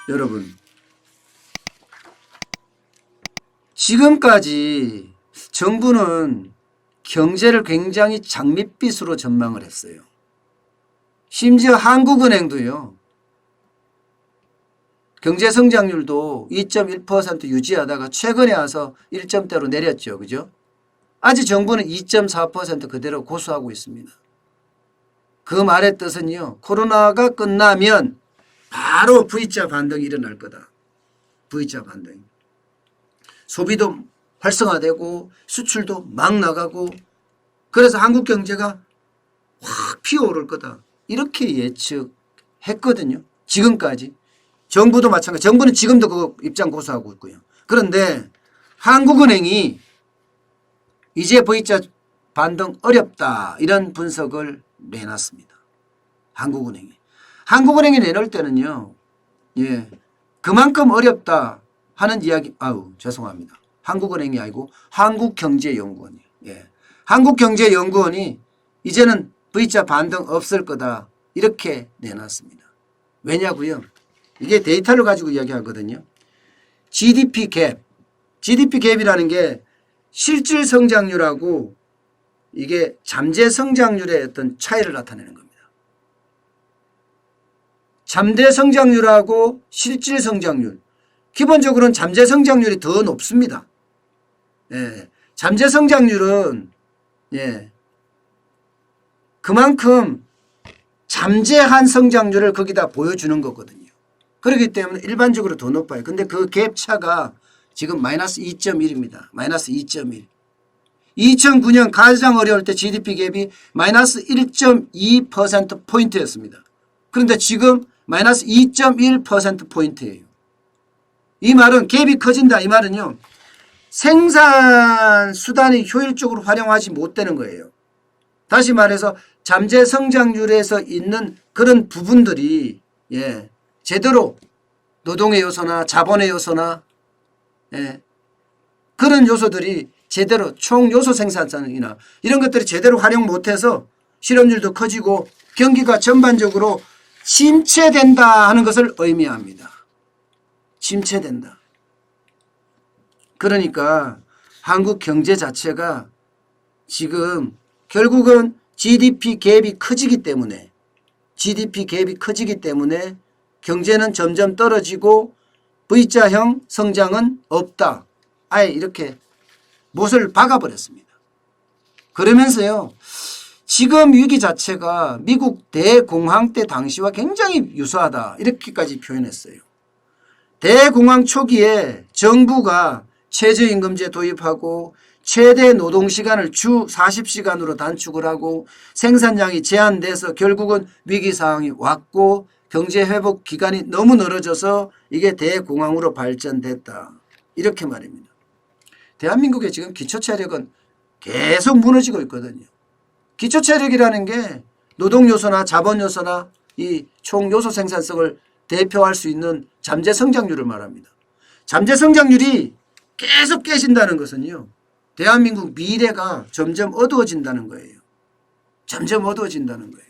여러분, 지금까지 정부는 경제를 굉장히 장밋빛으로 전망을 했어요. 심지어 한국은행도요, 경제 성장률도 2.1% 유지하다가 최근에 와서 1점대로 내렸죠. 그죠? 아직 정부는 2.4% 그대로 고수하고 있습니다. 그 말의 뜻은요, 코로나가 끝나면 바로 V자 반등이 일어날 거다. V자 반등. 소비도 활성화되고 수출도 막 나가고, 그래서 한국 경제가 확 피어오를 거다. 이렇게 예측했거든요. 지금까지. 정부도 마찬가지. 정부는 지금도 그 입장 고수하고 있고요. 그런데 한국은행이 이제 V자 반등 어렵다, 이런 분석을 내놨습니다. 한국은행이 내놓을 때는요, 예, 그만큼 어렵다 하는 이야기, 죄송합니다. 한국은행이 아니고 한국경제연구원이에요. 예. 한국경제연구원이 이제는 V자 반등 없을 거다, 이렇게 내놨습니다. 왜냐고요? 이게 데이터를 가지고 이야기하거든요. GDP 갭이라는 게 실질 성장률하고 이게 잠재 성장률의 어떤 차이를 나타내는 겁니다. 잠재 성장률하고 실질 성장률. 기본적으로는 잠재 성장률이 더 높습니다. 예. 잠재 성장률은, 예, 그만큼 잠재한 성장률을 거기다 보여주는 거거든요. 그렇기 때문에 일반적으로 더 높아요. 근데 그 갭 차가 지금 마이너스 2.1입니다. 마이너스 2.1. 2009년 가장 어려울 때 GDP 갭이 마이너스 1.2%포인트였습니다. 그런데 지금 마이너스 2.1%포인트예요. 이 말은 갭이 커진다, 이 말은요, 생산 수단이 효율적으로 활용하지 못되는 거예요. 다시 말해서 잠재 성장률에서 있는 그런 부분들이, 예, 제대로 노동의 요소나 자본의 요소나, 예, 그런 요소들이 제대로 총 요소 생산성이나 이런 것들이 제대로 활용 못해서 실업률도 커지고 경기가 전반적으로 침체된다 하는 것을 의미합니다. 침체된다. 그러니까 한국 경제 자체가 지금 결국은 GDP 갭이 커지기 때문에 경제는 점점 떨어지고 V자형 성장은 없다. 아예 이렇게 못을 박아버렸습니다. 그러면서요, 지금 위기 자체가 미국 대공황 때 당시와 굉장히 유사하다, 이렇게까지 표현했어요. 대공황 초기에 정부가 최저임금제 도입하고 최대 노동시간을 주 40시간으로 단축을 하고 생산량이 제한돼서 결국은 위기 상황이 왔고 경제회복 기간이 너무 늘어져서 이게 대공황으로 발전됐다, 이렇게 말입니다. 대한민국의 지금 기초체력은 계속 무너지고 있거든요. 기초체력이라는 게 노동요소나 자본요소나 이 총요소 생산성을 대표할 수 있는 잠재성장률을 말합니다. 잠재성장률이 계속 깨진다는 것은요, 대한민국 미래가 점점 어두워진다는 거예요. 점점 어두워진다는 거예요.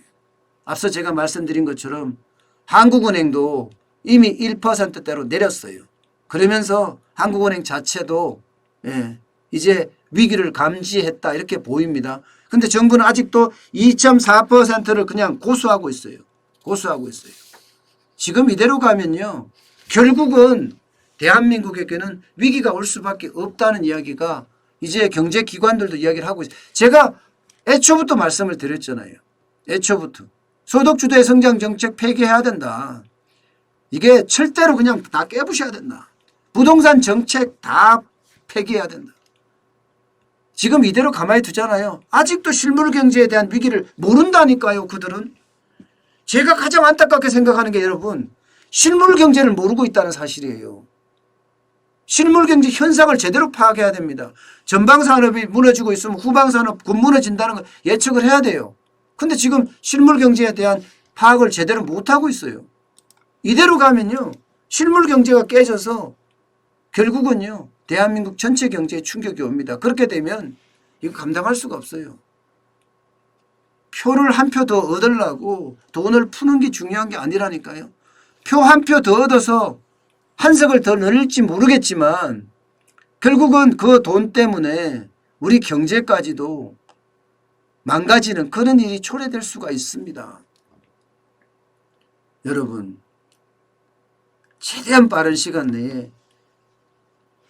앞서 제가 말씀드린 것처럼 한국은행도 이미 1%대로 내렸어요. 그러면서 한국은행 자체도, 예, 이제 위기를 감지했다, 이렇게 보입니다. 그런데 정부는 아직도 2.4%를 그냥 고수하고 있어요. 지금 이대로 가면요, 결국은 대한민국에게는 위기가 올 수밖에 없다는 이야기가 이제 경제기관들도 이야기를 하고 있어요. 제가 애초부터 말씀을 드렸잖아요. 애초부터. 소득주도의 성장정책 폐기해야 된다. 이게 절대로 그냥 다 깨부셔야 된다. 부동산 정책 다 폐기해야 된다. 지금 이대로 가만히 두잖아요. 아직도 실물 경제에 대한 위기를 모른다니까요, 그들은. 제가 가장 안타깝게 생각하는 게, 여러분, 실물 경제를 모르고 있다는 사실이에요. 실물 경제 현상을 제대로 파악해야 됩니다. 전방산업이 무너지고 있으면 후방산업 곧 무너진다는 걸 예측을 해야 돼요. 근데 지금 실물 경제에 대한 파악을 제대로 못하고 있어요. 이대로 가면요, 실물 경제가 깨져서 결국은요, 대한민국 전체 경제에 충격이 옵니다. 그렇게 되면 이거 감당할 수가 없어요. 표를 한 표 더 얻으려고 돈을 푸는 게 중요한 게 아니라니까요. 표 한 표 더 얻어서 한석을 더 늘릴지 모르겠지만 결국은 그 돈 때문에 우리 경제까지도 망가지는 그런 일이 초래될 수가 있습니다. 여러분, 최대한 빠른 시간 내에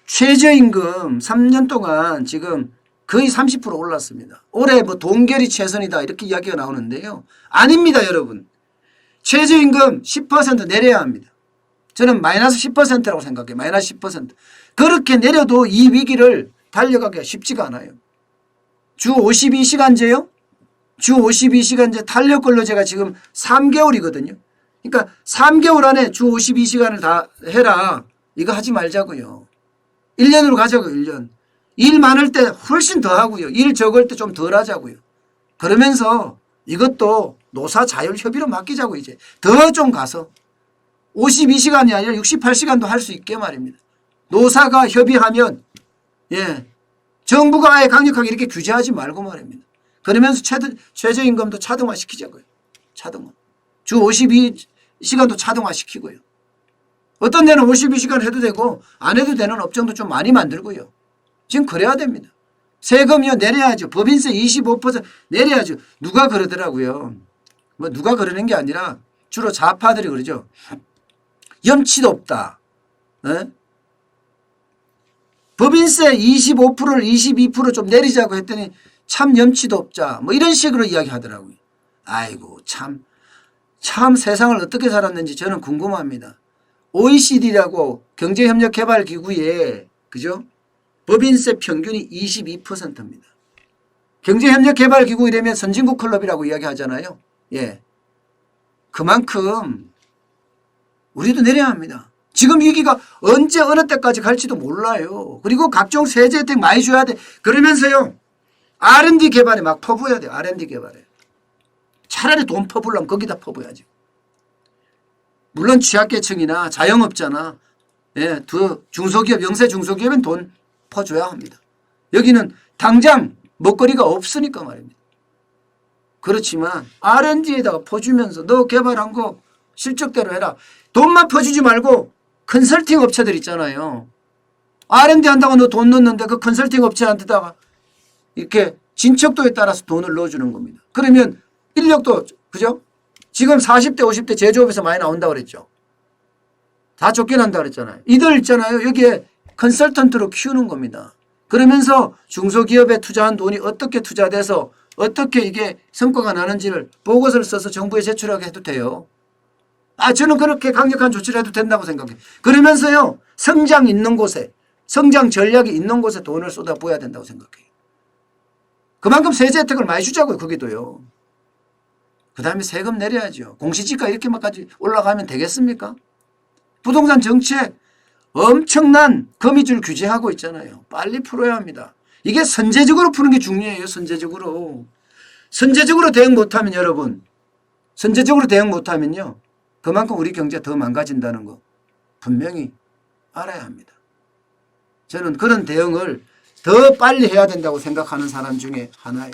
최저임금 3년 동안 지금 거의 30% 올랐습니다. 올해 뭐 동결이 최선이다 이렇게 이야기가 나오는데요. 아닙니다, 여러분. 최저임금 10% 내려야 합니다. 저는 마이너스 10%라고 생각해요. 마이너스 10%. 그렇게 내려도 이 위기를 달려가기가 쉽지가 않아요. 주 52시간제요? 주 52시간제 탄력 근로제가 지금 3개월이거든요. 그러니까 3개월 안에 주 52시간을 다 해라. 이거 하지 말자고요. 1년으로 가자고요. 1년. 일 많을 때 훨씬 더 하고요. 일 적을 때 좀 덜 하자고요. 그러면서 이것도 노사 자율협의로 맡기자고 이제. 더 좀 가서 52시간이 아니라 68시간도 할 수 있게 말입니다. 노사가 협의하면 정부가 아예 강력하게 이렇게 규제하지 말고 말입니다. 그러면서 최저임금도 차등화시키자고요. 차등화. 주 52시간도 차등화시키고요. 어떤 데는 52시간 해도 되고 안 해도 되는 업종도 좀 많이 만들고요. 지금 그래야 됩니다. 세금이요 내려야죠. 법인세 25% 내려야죠. 누가 그러더라고요. 뭐 누가 그러는 게 아니라 주로 좌파들이 그러죠. 염치도 없다. 에? 법인세 25%를 22% 좀 내리자고 했더니 참 염치도 없자. 뭐 이런 식으로 이야기하더라고요. 아이고 참 세상을 어떻게 살았는지 저는 궁금합니다. OECD라고 경제협력개발기구에 그죠? 법인세 평균이 22%입니다. 경제협력개발기구 이러면 선진국 클럽이라고 이야기하잖아요. 예, 그만큼 우리도 내려야 합니다. 지금 위기가 언제 어느 때까지 갈지도 몰라요. 그리고 각종 세제 혜택 많이 줘야 돼. 그러면서요. R&D 개발에 막 퍼부어야 돼요. R&D 개발에. 차라리 돈 퍼부려면 거기다 퍼부어야죠. 물론 취약계층이나 자영업자나 더 중소기업, 영세 중소기업은 돈 퍼줘야 합니다. 여기는 당장 먹거리가 없으니까 말입니다. 그렇지만 R&D에다가 퍼주면서 너 개발한 거 실적대로 해라. 돈만 퍼주지 말고 컨설팅 업체들 있잖아요. R&D 한다고 너 돈 넣는데 그 컨설팅 업체한테다가 이렇게 진척도에 따라서 돈을 넣어주는 겁니다. 그러면 인력도 그죠? 지금 40대 50대 제조업에서 많이 나온다고 그랬죠. 다 쫓겨난다고 그랬잖아요. 이들 있잖아요. 여기에 컨설턴트로 키우는 겁니다. 그러면서 중소기업에 투자한 돈이 어떻게 투자돼서 어떻게 이게 성과가 나는지를 보고서를 써서 정부에 제출하게 해도 돼요. 저는 그렇게 강력한 조치를 해도 된다고 생각해요. 그러면서요. 성장 있는 곳에 성장 전략이 있는 곳에 돈을 쏟아부어야 된다고 생각해요. 그만큼 세제 혜택을 많이 주자고요. 거기도요. 그 다음에 세금 내려야죠. 공시지가 이렇게만까지 올라가면 되겠습니까? 부동산 정책 엄청난 거미줄 규제하고 있잖아요. 빨리 풀어야 합니다. 이게 선제적으로 푸는 게 중요해요. 선제적으로. 선제적으로 대응 못하면 여러분 선제적으로 대응 못하면요. 그만큼 우리 경제가 더 망가진다는 거 분명히 알아야 합니다. 저는 그런 대응을 더 빨리 해야 된다고 생각하는 사람 중에 하나예요.